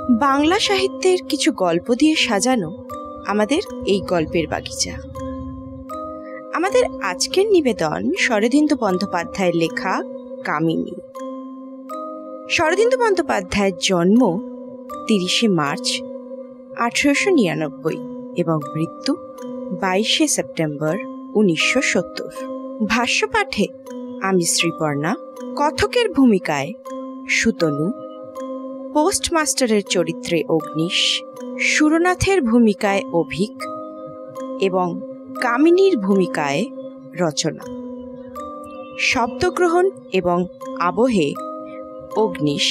বাংলা সাহিত্যের কিছু গল্প দিয়ে সাজানো আমাদের এই গল্পের বাগিচা। আমাদের আজকের নিবেদন শরদিন্দু বন্দ্যোপাধ্যায়ের লেখা কামিনী। শরদিন্দু বন্দ্যোপাধ্যায়ের জন্ম 30শে মার্চ 1899 এবং মৃত্যু 22শে সেপ্টেম্বর 1970। ভাষ্যপাঠে আমি শ্রীপর্ণা, কথকের ভূমিকায় সুতনু, পোস্টমাস্টারের চরিত্রে অগ্নিশ, সুরনাথের ভূমিকায় অভিক এবং কামিনীর ভূমিকায় রচনা। শব্দগ্রহণ এবং আবহে অগ্নিশ,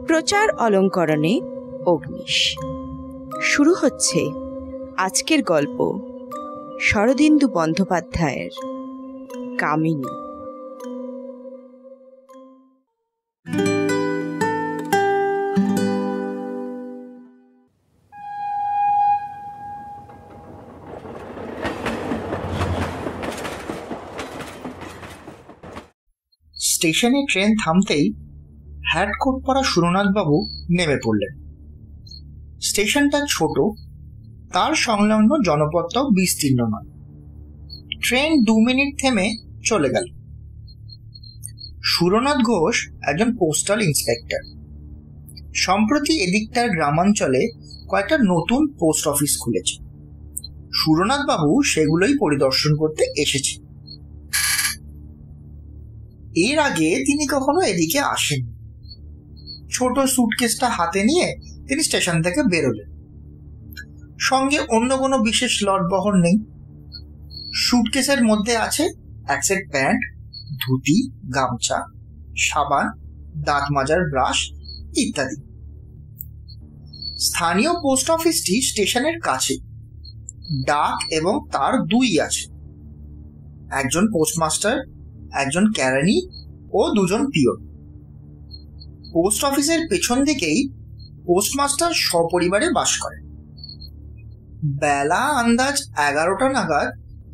প্রচার অলঙ্করণে অগ্নিশ। শুরু হচ্ছে আজকের গল্প শরদিন্দু বন্দ্যোপাধ্যায়ের কামিনী। স্টেশনে ট্রেন থামতেই হ্যাটকোট পরা সুরনাথবাবু নেমে পড়লেন। স্টেশনটা ছোট, তার সংলগ্ন জনপদটাও বিস্তীর্ণ নয়। ট্রেন 2 মিনিট থেমে চলে গেল। সুরনাথ ঘোষ একজন পোস্টাল ইন্সপেক্টর। সম্প্রতি এদিকটার গ্রামাঞ্চলে কয়েকটা নতুন পোস্ট অফিস খুলেছে। সুরনাথবাবু সেগুলোই পরিদর্শন করতে এসেছে। এর আগে তিনি কখনো এদিকে আসেন। ছোট সুটকেসটা হাতে নিয়ে তিনি স্টেশন থেকে বেরোলেন। সঙ্গে অন্য কোনো বিশেষ লটবহর নেই। সুটকেসের মধ্যে আছে এক সেট প্যান্ট, ধুতি, গামছা, সাবান, দাঁত মাজার ব্রাশ ইত্যাদি। স্থানীয় পোস্ট অফিসটি স্টেশনের কাছে। ডাক এবং তার 2 আছে, একজন পোস্টমাস্টার, একজন কেরানি ও 2 জন পিয়ন। পোস্ট অফিসের পেছন দিকেই পোস্টমাস্টার সপরিবারে বাস করেন। বেলা আন্দাজ 11টা নাগাদ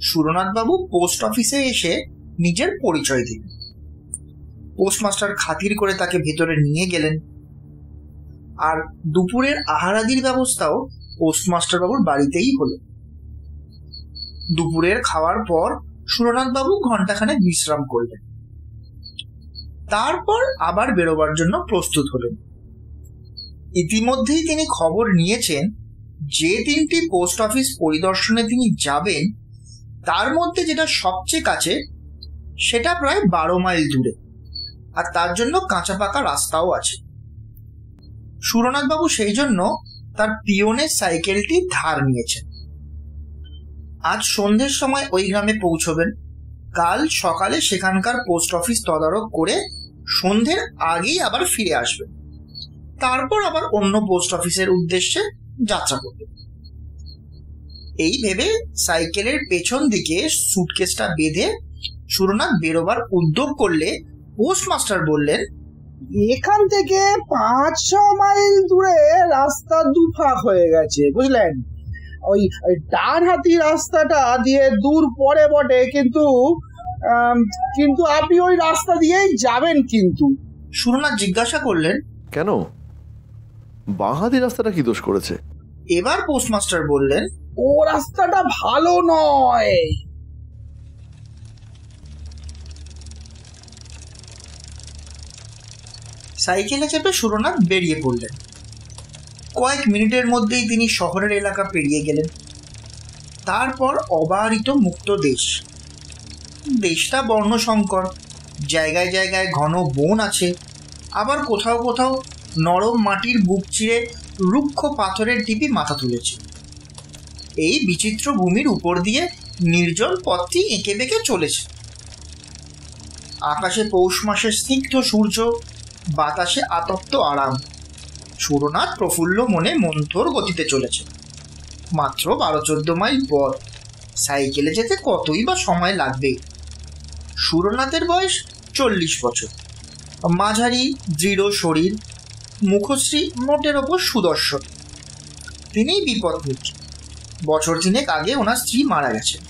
সুরনাথবাবু পোস্ট অফিসে এসে নিজের পরিচয় দিলেন। পোস্টমাস্টার খাতির করে তাকে ভেতরে নিয়ে গেলেন। আর দুপুরের আহারাদির ব্যবস্থাও পোস্টমাস্টার বাবুর বাড়িতেই হলো। দুপুরের খাওয়ার পর সুরনাথবাবু ঘণ্টাখানেক বিশ্রাম করলেন। তারপর আবার বেরোবার জন্য প্রস্তুত হলেন। ইতিমধ্যেই তিনি খবর নিয়েছেন যে 3টি পোস্ট অফিস পরিদর্শনে তিনি যাবেন তার মধ্যে যেটা সবচেয়ে কাছে সেটা প্রায় 12 মাইল দূরে, আর তার জন্য কাঁচা পাকা রাস্তাও আছে। সুরনাথবাবু সেই জন্য তার পিয়নের সাইকেলটি ধার নিয়েছেন। আজ সন্ধ্যের সময় ওই গ্রামে পৌঁছবেন। কাল সকালে সেখানকার পোস্ট অফিস তদারক করে সন্ধ্যের আগেই আবার ফিরে আসবেন। তারপর আবার অন্য পোস্ট অফিসের উদ্দেশ্যে যাত্রা করবেন। এই ভেবে সাইকেলের পেছন দিকে সুটকেসটা বেঁধে সুরনাথ বেরোবার উদ্যোগ করলে পোস্টমাস্টার বললেন, এখান থেকে 5-6 মাইল দূরে রাস্তা দুফাক হয়ে গেছে, বুঝলেন? ওই ডান হাতি রাস্তাটা দিয়ে দূর পরে বটে, কিন্তু আপনি ওই রাস্তা দিয়েই যাবেন। কিন্তু সুরনাথ জিজ্ঞাসা করলেন, কেন? বাঁ হাতি রাস্তাটা কি দোষ করেছে? এবার পোস্টমাস্টার বললেন, ও রাস্তাটা ভালো নয়। সাইকেলে চেপে সুরনাথ বেরিয়ে পড়লেন। কয়েক মিনিটের মধ্যেই তিনি শহরের এলাকা পেরিয়ে গেলেন। তারপর অবারিত মুক্ত দেশ। দেশটা বর্ণসংকর, জায়গায় জায়গায় ঘন বন আছে, আবার কোথাও কোথাও নরম মাটির বুক চিরে রুক্ষ পাথরের টিপি মাথা তুলেছে। এই বিচিত্র ভূমির উপর দিয়ে নির্জন পথটি এঁকে বেঁকে চলেছে। আকাশে পৌষ মাসের স্নিগ্ধ সূর্য, বাতাসে আতপ্ত আরাম। সুরনাথ প্রফুল্ল মনে মন্থর গতিতে চলেছে। মাত্র 12-14 মাইল পথ। সাইকেলে যেতে কতই বা সময় লাগবে। সুরনাথের বয়স 40 বছর। মাঝারি দৃঢ় শরীর, মুখশ্রী মোটের ওপর সুদর্শন। তিনিই বিপদমুক্ত। বছর 3 আগে ওনার স্ত্রী মারা গেছেন।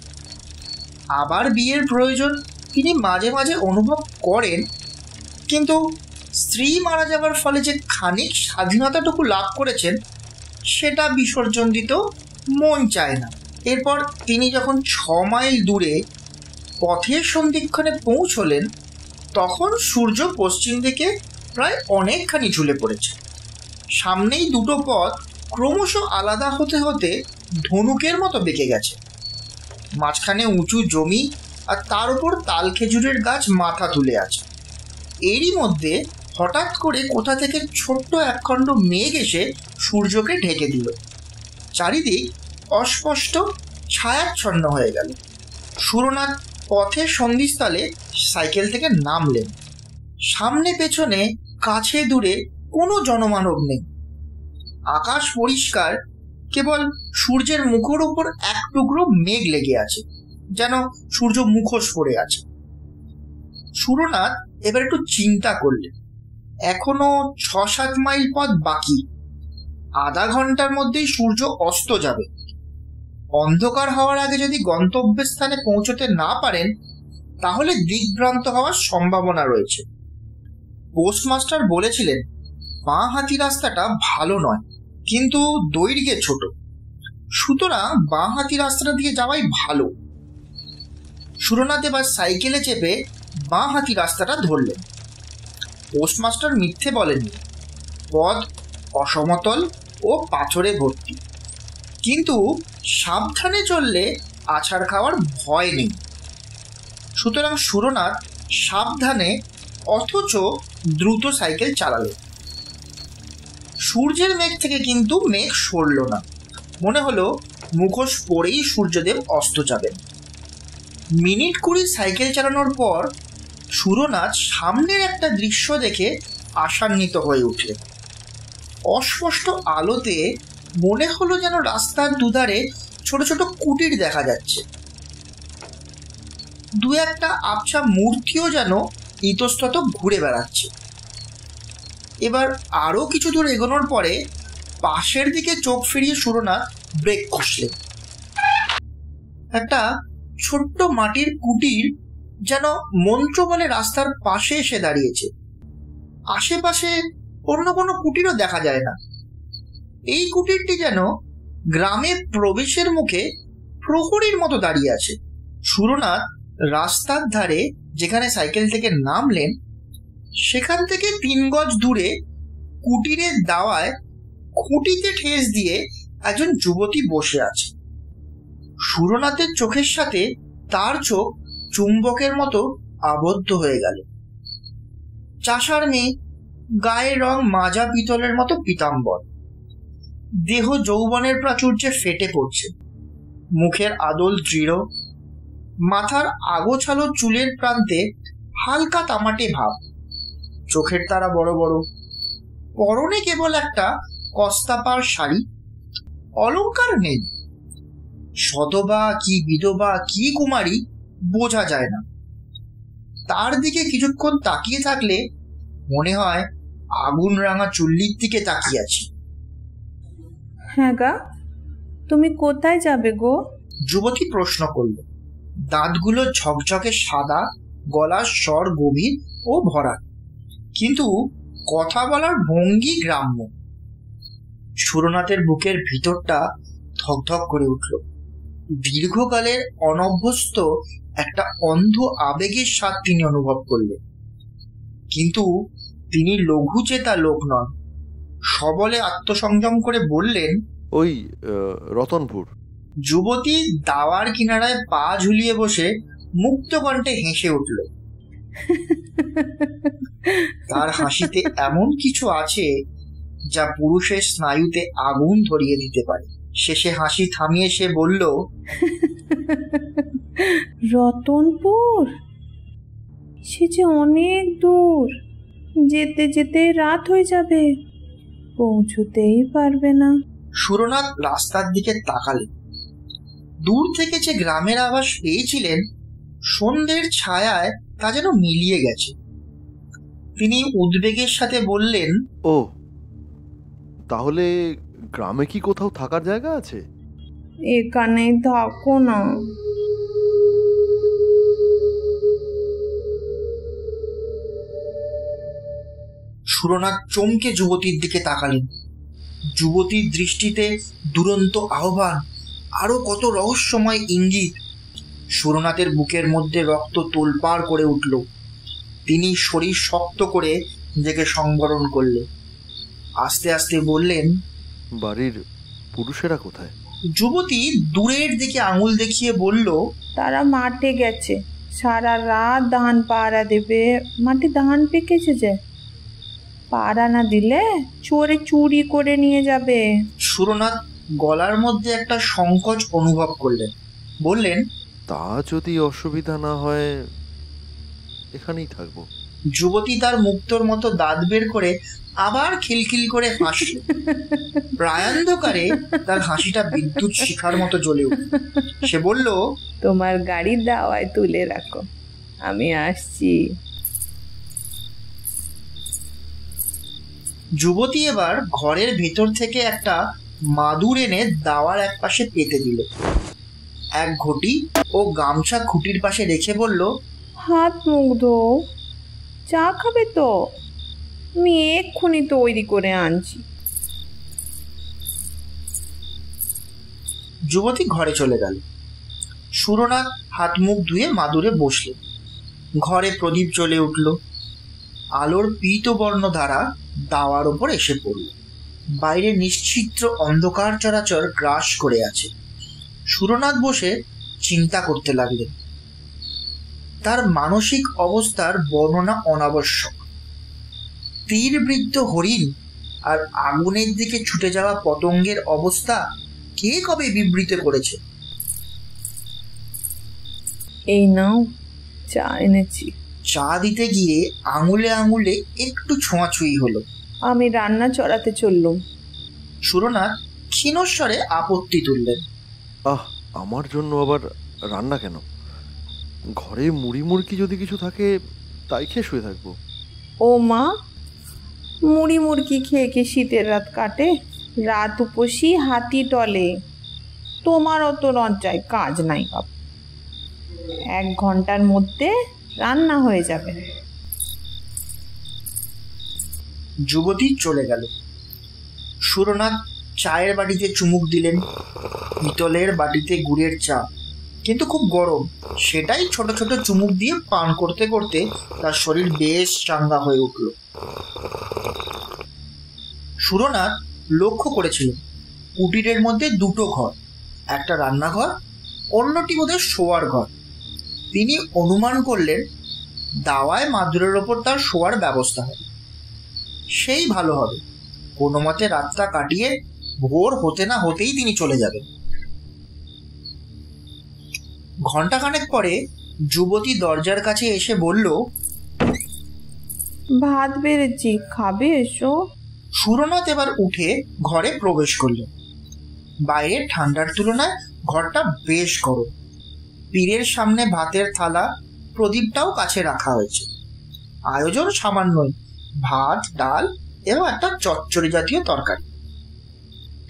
আবার বিয়ের প্রয়োজন তিনি মাঝে মাঝে অনুভব করেন, কিন্তু স্ত্রী মারা যাবার ফলে যে খানিক স্বাধীনতাটুকু লাভ করেছেন সেটা বিসর্জন দিতেও মন চায় না। এরপর তিনি যখন 6 মাইল দূরে পথের সন্ধিক্ষণে পৌঁছলেন তখন সূর্য পশ্চিম দিকে প্রায় অনেকখানি ঝুলে পড়েছে। সামনেই দুটো পথ ক্রমশ আলাদা হতে হতে ধনুকের মতো বেঁকে গেছে। মাঝখানে উঁচু জমি আর তার উপর তাল খেজুরের গাছ মাথা তুলে আছে। এরই মধ্যে হঠাৎ করে কোথা থেকে ছোট্ট একখণ্ড মেঘ এসে সূর্যকে ঢেকে দিল। চারিদিক অস্পষ্ট ছায়াচ্ছন্ন হয়ে গেল। সুরনাথ পথের সন্ধিস্থলে সাইকেল থেকে নামলেন। সামনে পেছনে কাছে দূরে কোনো জনমানব নেই। আকাশ পরিষ্কার, কেবল সূর্যের মুখের উপর এক টুকরো মেঘ লেগে আছে, যেন সূর্য মুখোশ পরে আছে। সুরনাথ এবার একটু চিন্তা করলেন, এখনো 6-7 মাইল পথ বাকি। আধা ঘন্টার মধ্যেই সূর্য অস্ত যাবে। অন্ধকার হওয়ার আগে যদি গন্তব্যের স্থানে পৌঁছতে না পারেন তাহলে দিকভ্রান্ত হওয়ার সম্ভাবনা রয়েছে। পোস্টমাস্টার বলেছিলেন বাঁ হাতি রাস্তাটা ভালো নয়, কিন্তু দৈর্ঘ্যে ছোট, সুতরাং বাঁ হাতি রাস্তাটা দিয়ে যাওয়াই ভালো। সুরনাথ এবার সাইকেলে চেপে বাঁ হাতি রাস্তাটা ধরলেন। পোস্টমাস্টার মিথ্যে বলেননি, পথ অসমতল ও পাথরে ভর্তি, কিন্তু সাবধানে চললে আছাড় খাওয়ার ভয় নেই। সুতরাং সুরনাথ সাবধানে অথচ দ্রুত সাইকেল চালালেন। সূর্যের মেঘ থেকে কিন্তু মেঘ সরল না। মনে হলো মুখোশ পরেই সূর্যদেব অস্ত যাবেন। মিনিট 20 সাইকেল চালানোর পর সুরনাথ সামনের একটা দৃশ্য দেখে আশান্বিত হয়ে উঠলেন। অস্পষ্ট আলোতে মনে হলো যেন রাস্তার দুধারে ছোট ছোট কুটির দেখা যাচ্ছে। দু একটা আবছা মূর্তিও যেন ইতস্তত ঘুরে বেড়াচ্ছে। এবার আরো কিছু দূর এগোনোর পরে পাশের দিকে চোখ ফিরিয়ে সুরনাথ ব্রেক কষলেন। একটা ছোট্ট মাটির কুটির যেন মন্ত্র বলে রাস্তার পাশে এসে দাঁড়িয়েছে। আশেপাশে অন্য কোনো কুটিরও দেখা যায় না। এই কুটিরটি যেন গ্রামে প্রবেশের মুখে প্রহরীর মতো দাঁড়িয়ে আছে। সুরনাথ রাস্তার ধারে যেখানে সাইকেল থেকে নামলেন সেখান থেকে 3 গজ দূরে কুটিরের দাওয়ায় খুঁটিতে ঠেস দিয়ে একজন যুবতী বসে আছে। সুরনাথের চোখের সাথে তার চোখ চুম্বকের মতো আবদ্ধ হয়ে গেল। চাষার মেয়ে, গায়ের রং মাজা পিতলের মতো পীতাম্বর, দেহ যৌবনের প্রাচুর্যে ফেটে পড়ছে, মুখের আদল দৃঢ়, মাথার আগোছালো চুলের প্রান্তে হালকা তামাটে ভাব, চোখের তারা বড় বড়, পরনে কেবল একটা কস্তাপার শাড়ি, অলংকার নেই। সধবা কি বিধবা কি কুমারী বোঝা যায় না। তার দিকে কিছুক্ষণ তাকিয়ে থাকলে মনে হয় আগুন রাঙা চুল্লির দিকে তাকিয়ে আছি। হ্যাঁ গা, তুমি কোথায় যাবে গো? যুবতী প্রশ্ন করল। দাঁতগুলো ঝকঝকে সাদা, গলার স্বর গভীর ও ভরা, কিন্তু কথা বলার ভঙ্গি গ্রাম্য। সুরনাথের বুকের ভিতরটা ধকধক করে উঠল। দীর্ঘকালের অনভ্যস্ত একটা অন্ধ আবেগের স্বাদ তিনি অনুভব করলেন। কিন্তু তিনি লঘুচেতা লোক নন। সবলে আত্মসংযম করে বললেন, ওই রতনপুর। যুবতী দাওয়ার কিনারায় পা ঝুলিয়ে বসে মুক্ত কণ্ঠে হেসে উঠল। তার হাসিতে এমন কিছু আছে যা পুরুষের স্নায়ুতে আগুন ধরিয়ে দিতে পারে। শেষে হাসি থামিয়ে সে বলল, রতনপুর? সে যে অনেক দূর, যেতে যেতে রাত হয়ে যাবে, পৌঁছতেই পারবে না। সুরনাথ রাস্তার দিকে তাকালেন। দূর থেকে যে গ্রামের আভাস পেয়েছিলেন সন্ধ্যের ছায়ায় তা যেন মিলিয়ে গেছে। তিনি উদ্বেগের সাথে বললেন, ও, তাহলে গ্রামে কি কোথাও থাকার জায়গা আছে? এখানেই থাকো না। সুরনাথ চমকে যুবতীর দিকে তাকালেন। যুবতীর দৃষ্টিতে দুরন্ত আহ্বান, আরো কত রহস্যময় ইঙ্গিত। সুরনাথের বুকের মধ্যে রক্ত তোলপাড় করে উঠল। তিনি শরীর শক্ত করে নিজেকে সংবরণ করলেন। আস্তে আস্তে বললেন, বাড়ির পুরুষেরা কোথায়? যুবতী দূরের দিকে আঙুল দেখিয়ে বলল, তারা মাঠে গেছে, সারা রাত ধান পাড়া দেবে। মাঠে ধান পেকেছে যে, পাড়া না দিলে চোরে চুরি করে নিয়ে যাবে। সুরনাথ গলার মধ্যে একটা সংকোচ অনুভব করলেন। বললেন, তা যদি অসুবিধা না হয় এখানেই থাকবো। যুবতী তার মুক্তোর মতো দাঁত বের করে আবার খিলখিল করে হাসল। প্রায়ান্ধকারে তার হাসিটা বিদ্যুৎ শিখার মতো জ্বলে উঠল। সে বলল, তোমার গাড়ির দাওয়ায় তুলে রাখো, আমি আসছি। যুবতী এবার ঘরের ভেতর থেকে একটা মাদুর এনে দাওয়ার এক পাশে পেতে দিল। এক ঘটি ও গামছা খুঁটির পাশে রেখে বলল, হাত মুখ ধো, চা খাবে তো? আমি এক্ষুনি তৈরি করে আনছি। যুবতী ঘরে চলে গেল। সুরনাথ হাত মুখ ধুয়ে মাদুরে বসলেন। ঘরে প্রদীপ জ্বলে উঠল। আলোর পীতবর্ণ ধারা দাওয়ার ওপর এসে পড়ল। বাইরে নিশ্চিদ্র অন্ধকার চরাচর গ্রাস করে আছে। সুরনাথ বসে চিন্তা করতে লাগলেন। তার মানসিক অবস্থার বর্ণনা অনাবশ্যক। তীরবৃদ্ধ হরিণ আর আগুনের দিকে ছুটে যাওয়া পতঙ্গের অবস্থা কে কবে বিবৃত করেছে? এই নাও, চা এনেছি। চা দিতে গিয়ে আঙুলে আঙুলে একটু ছোঁয়াছুঁই হলো। আমি রান্না চড়াতে চললুম। সুরনাথ ক্ষীণস্বরে আপত্তি তুললেন। আমার জন্য আবার রান্না কেন? ঘরে মুড়ি মুড়কি যদি কিছু থাকে তাই খেয়ে শুয়ে থাকবো। ও মা, মুড়ি মুড়কি খেয়ে কি শীতের রাত কাটে? রাত উপসী হাতি টলে। তোমারও তো লজ্জায় কাজ নাই বাপ। 1 ঘন্টার মধ্যে রান্না হয়ে যাবে। যুবতী চলে গেল। সুরনাথ চায়ের বাটিতে চুমুক দিলেন। পিতলের বাটিতে গুড়ের চা, কিন্তু খুব গরম। সেটাই ছোট ছোট চুমুক দিয়ে পান করতে করতে তার শরীর বেশ চাঙ্গা হয়ে উঠল। সুরনাথ লক্ষ্য করেছিলেন কুটিরের মধ্যে 2টো ঘর, একটা রান্নাঘর, অন্যটি বোধহয় শোয়ার ঘর। তিনি অনুমান করলেন দাওয়ায় মাদুরের ওপর তার শোয়ার ব্যবস্থা হবে। সেই ভালো হবে। কোনো মতে রাতটা কাটিয়ে ভোর হতে না হতেই তিনি চলে যাবেন। ঘন্টাখানেক পরে যুবতী দরজার কাছে এসে বলল, ভাত বেড়েছি, খাবে এসো। সুরনাথ এবার উঠে ঘরে প্রবেশ করলেন। বাইরের ঠান্ডার তুলনায় ঘরটা বেশ গরম। পীরের সামনে ভাতের থালা, প্রদীপটাও কাছে রাখা হয়েছে। আয়োজন সামান্যই, ভাত, ডাল এবং একটা চচ্চড়ি জাতীয় তরকারি।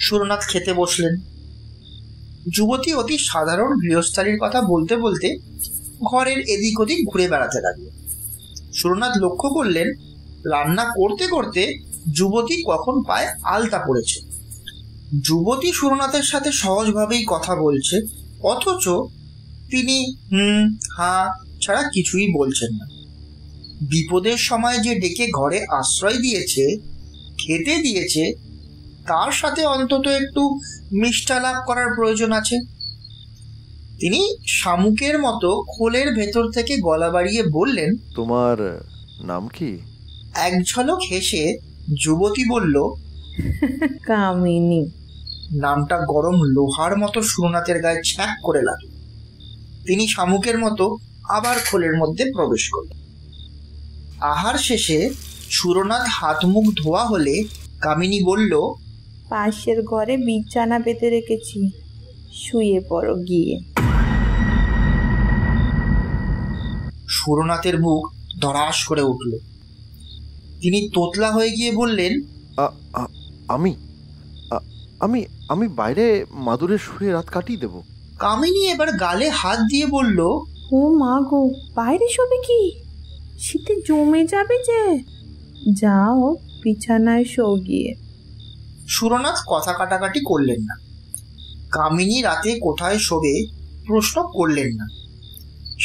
সুরনাথ খেতে বসলেন। যুবতী অতি সাধারণ গৃহস্থালীর কথা বলতে বলতে ঘরের এদিক ওদিক ঘুরে বেড়াতে লাগলো। সুরনাথ লক্ষ্য করলেন রান্না করতে করতে যুবতী কখন পায়ে আলতা পড়েছে। যুবতী সুরনাথের সাথে সহজভাবেই কথা বলছে, অথচ তিনি হা ছাড়া কিছুই বলছেন না। বিপদের সময় যে ডেকে ঘরে আশ্রয় দিয়েছে, খেতে দিয়েছে, তার সাথে অন্তত একটু মিষ্টালাপ করার প্রয়োজন আছে। তিনি শামুকের মতো খোলের ভেতর থেকে গলা বাড়িয়ে বললেন, তোমার নাম কি? এক ঝলক হেসে যুবতী বলল, কামিনী। নামটা গরম লোহার মতো সুরনাথের গায়ে ছ্যাঁক করে লাগল। তিনি শামুকের মতো আবার খোলের মধ্যে প্রবেশ করলেন। আহার শেষে সুরনাথ হাত মুখ ধোয়া হলে কামিনী বলল, পাশের ঘরে বিছানা পেতে রেখেছি, শুয়ে পড়ো গিয়ে। সুরনাথের মুখ ধড়াস করে উঠল। তিনি তোতলা হয়ে গিয়ে বললেন, আমি আমি আমি বাইরে মাদুরে শুয়ে রাত কাটিয়ে দেব। কামিনী এবার গালে হাত দিয়ে বলল, ও মা গো, বাইরে শোবে কি? শীতে জমে যাবে যে। যাও বিছানায় শো গিয়ে। সুরনাথ কথা কাটাকাটি করলেন না। কামিনী রাতে কোথায় শোবে প্রশ্ন করলেন না।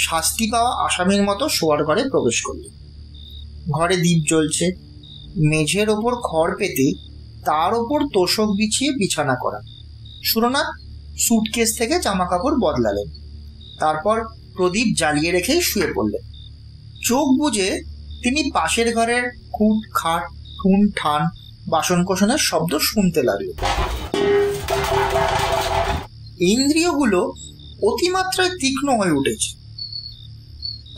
শাস্তি পাওয়া আসামির মতো শোয়ার ঘরে প্রবেশ করলেন। ঘরে দ্বীপ জ্বলছে, মেঝের ওপর খড় পেতে তার ওপর তোষক বিছিয়ে বিছানা করা। সুরনাথ সুটকেস থেকে জামা কাপড় বদলালেন, তারপর প্রদীপ জ্বালিয়ে রেখেই শুয়ে পড়লেন। চোখ বুজে তিনি পাশের ঘরের খুঁট খাট ঠুন ঠান বাসনকোসনের শব্দ শুনতে লাগলেন। ইন্দ্রিয়গুলো অতিমাত্রায় তীক্ষ্ণ হয়ে উঠেছে।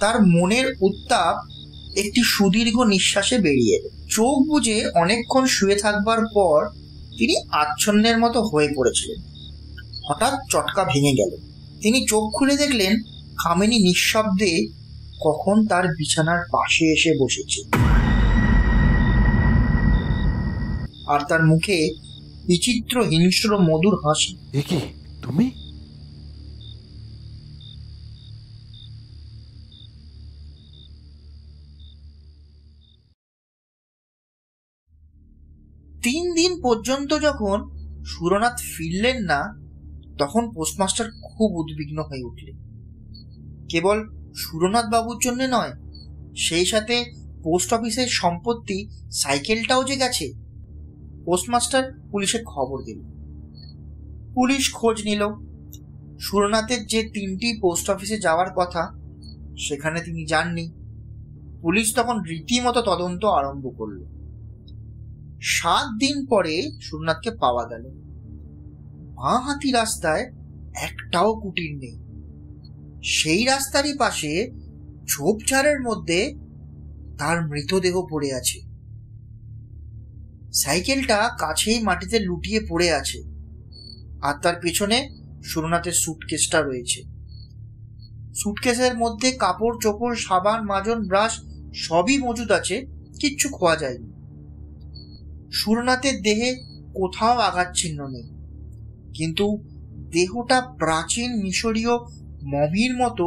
তার মনের উত্তাপ একটি সুদীর্ঘ নিঃশ্বাসে বেরিয়ে এল। চোখ বুজে অনেকক্ষণ শুয়ে থাকবার পর তিনি আচ্ছন্নের মতো হয়ে পড়েছিলেন। হঠাৎ চটকা ভেঙে গেল। তিনি চোখ খুলে দেখলেন কামিনী নিঃশব্দে কখন তার বিছানার পাশে এসে বসেছে, আর তার মুখে বিচিত্র হিংস্র মধুর হাসি। এ কি তুমি? তিন দিন পর্যন্ত যখন সুরনাথ ফিরলেন না, তখন পোস্টমাস্টার খুব উদ্বিগ্ন হয়ে উঠলেন। কেবল সুরনাথ বাবুর জন্য নয়, সেই সাথে পোস্ট অফিসের সম্পত্তি সাইকেলটাও যে গেছে। পোস্টমাস্টার পুলিশে খবর দিল। পুলিশ খোঁজ নিল। সুরনাথের যে 3টি পোস্ট অফিসে যাওয়ার কথা সেখানে তিনি যাননি। পুলিশ তখন রীতিমতো তদন্ত আরম্ভ করল। 7 দিন পরে সুরনাথকে পাওয়া গেল। বাঁহাতি রাস্তায় একটাও কুটির নেই। সেই রাস্তারই পাশে ঝোপঝাড়ের মধ্যে তার মৃতদেহ পড়ে আছে। সাইকেলটা কাছেই মাটিতে লুটিয়ে পড়ে আছে, আর তার পেছনে সুরনাথের সুটকেসটা রয়েছে। সুটকেসের মধ্যে কাপড় চোপড় সাবান মাজন ব্রাশ সবই মজুদ আছে, কিচ্ছু খোয়া যায়নি। সুরনাথের দেহে কোথাও আঘাত চিহ্ন নেই, কিন্তু দেহটা প্রাচীন মিশরীয় মমির মতো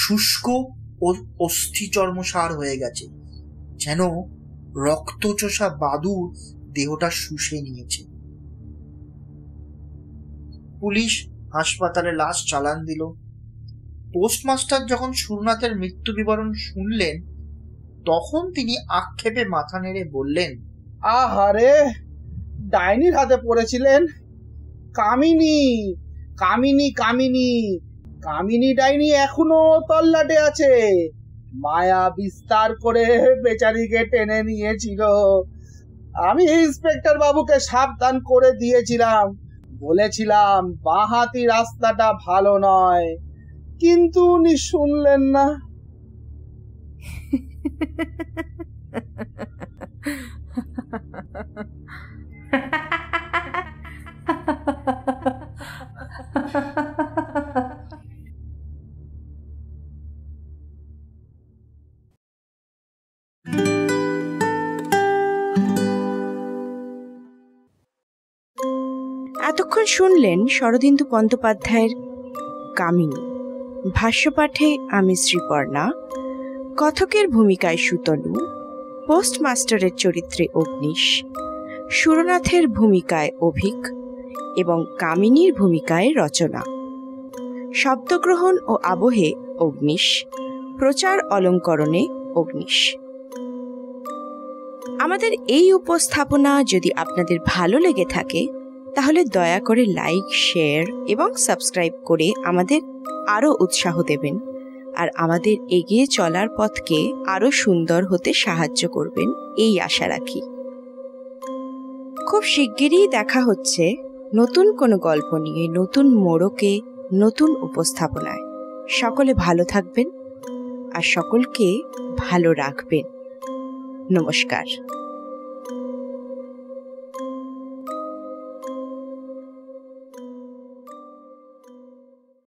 শুষ্ক ও অস্থিচর্মসার হয়ে গেছে, যেন রক্তচোষা বাদুড় দেহটা শুষে নিয়েছে। পুলিশ হাসপাতালে লাশ চালান দিল। পোস্টমাস্টার যখন সুরনাথের মৃত্যু বিবরণ শুনলেন, তখন তিনি আক্ষেপে মাথা নেড়ে বললেন, আহারে, ডাইনির হাতে পড়েছিলেন। কামিনী কামিনী কামিনী কামিনী ডাইনি এখনো তল্লাটে আছে। মায়া বিস্তার করে বেচারিকে টেনে নিয়েছিল। আমি ইন্সপেক্টর বাবুকে সাবধান করে দিয়েছিলাম, বলেছিলাম বাঁহাতি রাস্তাটা ভালো নয়, কিন্তু উনি শুনলেন না। এতক্ষণ শুনলেন শরদিন্দু বন্দ্যোপাধ্যায়ের কামিনী। ভাষ্যপাঠে আমি শ্রীপর্ণা, কথকের ভূমিকায় সুতনু, পোস্টমাস্টারের চরিত্রে অগ্নিশ, সুরনাথের ভূমিকায় অভিক এবং কামিনীর ভূমিকায় রচনা। শব্দগ্রহণ ও আবহে অগ্নিশ, প্রচার অলঙ্করণে অগ্নিশ। আমাদের এই উপস্থাপনা যদি আপনাদের ভালো লেগে থাকে, তাহলে দয়া করে লাইক, শেয়ার এবং সাবস্ক্রাইব করে আমাদের আরও উৎসাহ দেবেন, আর আমাদের এগিয়ে চলার পথকে আরও সুন্দর হতে সাহায্য করবেন, এই আশা রাখি। খুব শিগগিরই দেখা হচ্ছে নতুন কোনো গল্প নিয়ে, নতুন মোড়কে, নতুন উপস্থাপনায়। সকলে ভালো থাকবেন আর সকলকে ভালো রাখবেন। নমস্কার।